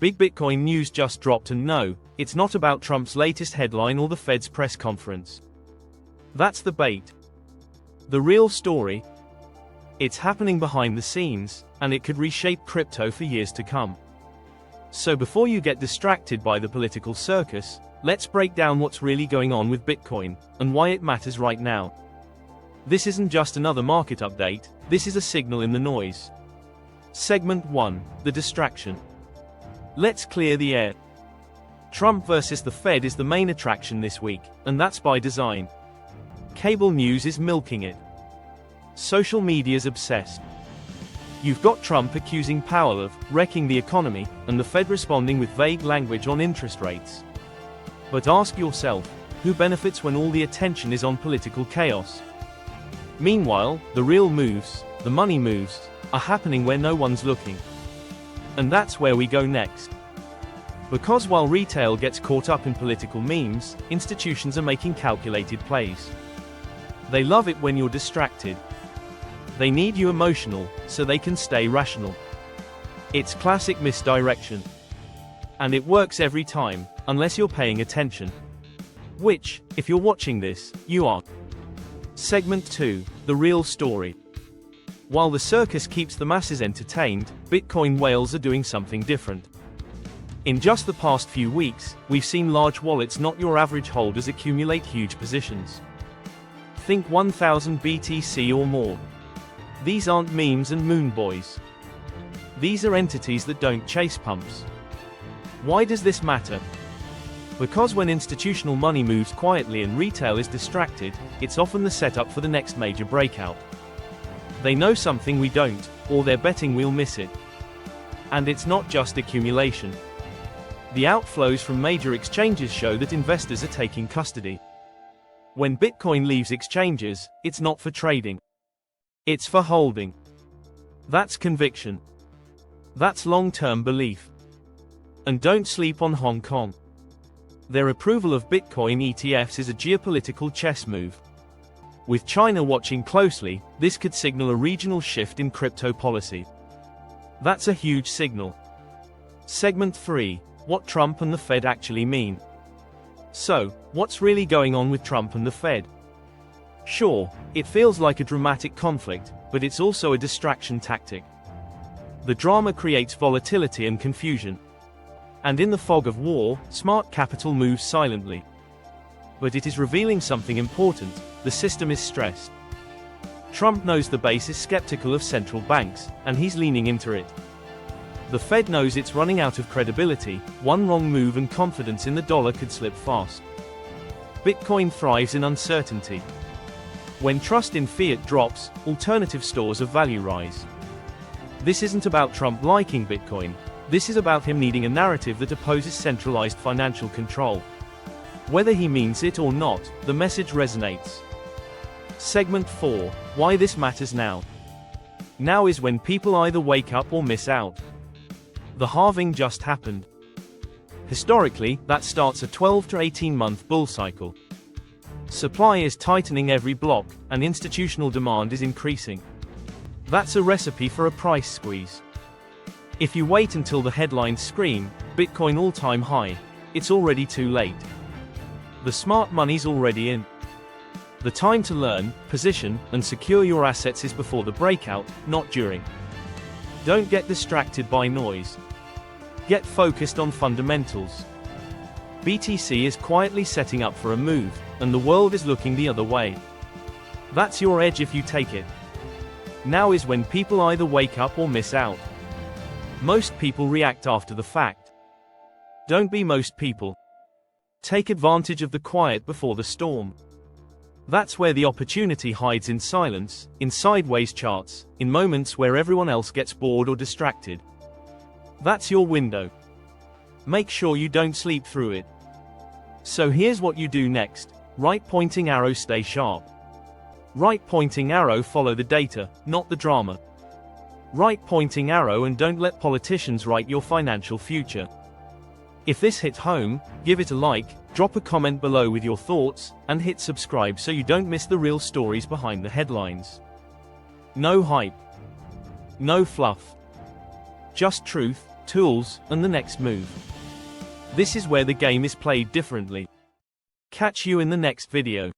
Big Bitcoin news just dropped, and no, it's not about Trump's latest headline or the Fed's press conference. That's the bait. The real story? It's happening behind the scenes, and it could reshape crypto for years to come. So before you get distracted by the political circus, let's break down what's really going on with Bitcoin, and why it matters right now. This isn't just another market update, this is a signal in the noise. Segment 1, the distraction. Let's clear the air. Trump versus the Fed is the main attraction this week, and that's by design. Cable news is milking it. Social media's obsessed. You've got Trump accusing Powell of wrecking the economy, and the Fed responding with vague language on interest rates. But ask yourself, who benefits when all the attention is on political chaos? Meanwhile, the real moves, the money moves, are happening where no one's looking. And that's where we go next. Because while retail gets caught up in political memes, institutions are making calculated plays. They love it when you're distracted. They need you emotional, so they can stay rational. It's classic misdirection. And it works every time, unless you're paying attention. Which, if you're watching this, you are. Segment 2, the real story. While the circus keeps the masses entertained, Bitcoin whales are doing something different. In just the past few weeks, we've seen large wallets, not your average holders, accumulate huge positions. Think 1,000 BTC or more. These aren't memes and moon boys. These are entities that don't chase pumps. Why does this matter? Because when institutional money moves quietly and retail is distracted, it's often the setup for the next major breakout. They know something we don't, or they're betting we'll miss it. And it's not just accumulation. The outflows from major exchanges show that investors are taking custody. When Bitcoin leaves exchanges, it's not for trading. It's for holding. That's conviction. That's long-term belief. And don't sleep on Hong Kong. Their approval of Bitcoin ETFs is a geopolitical chess move. With China watching closely, this could signal a regional shift in crypto policy. That's a huge signal. Segment 3, what Trump and the Fed actually mean. So, what's really going on with Trump and the Fed? Sure, it feels like a dramatic conflict, but it's also a distraction tactic. The drama creates volatility and confusion. And in the fog of war, smart capital moves silently. But it is revealing something important: the system is stressed. Trump knows the base is skeptical of central banks, and he's leaning into it. The Fed knows it's running out of credibility. One wrong move and confidence in the dollar could slip fast. Bitcoin thrives in uncertainty. When trust in fiat drops, alternative stores of value rise. This isn't about Trump liking Bitcoin. This is about him needing a narrative that opposes centralized financial control. Whether he means it or not, the message resonates. Segment 4, why this matters now. Now is when people either wake up or miss out. The halving just happened. Historically, that starts a 12 to 18-month bull cycle. Supply is tightening every block, and institutional demand is increasing. That's a recipe for a price squeeze. If you wait until the headlines scream, Bitcoin all-time high, it's already too late. The smart money's already in. The time to learn, position, and secure your assets is before the breakout, not during. Don't get distracted by noise. Get focused on fundamentals. BTC is quietly setting up for a move, and the world is looking the other way. That's your edge if you take it. Now is when people either wake up or miss out. Most people react after the fact. Don't be most people. Take advantage of the quiet before the storm. That's where the opportunity hides, in silence, in sideways charts, in moments where everyone else gets bored or distracted. That's your window. Make sure you don't sleep through it. So here's what you do next. Right pointing arrow, stay sharp. Right pointing arrow, follow the data, not the drama. Right pointing arrow, and don't let politicians write your financial future. If this hit home, give it a like, drop a comment below with your thoughts, and hit subscribe so you don't miss the real stories behind the headlines. No hype. No fluff. Just truth, tools, and the next move. This is where the game is played differently. Catch you in the next video.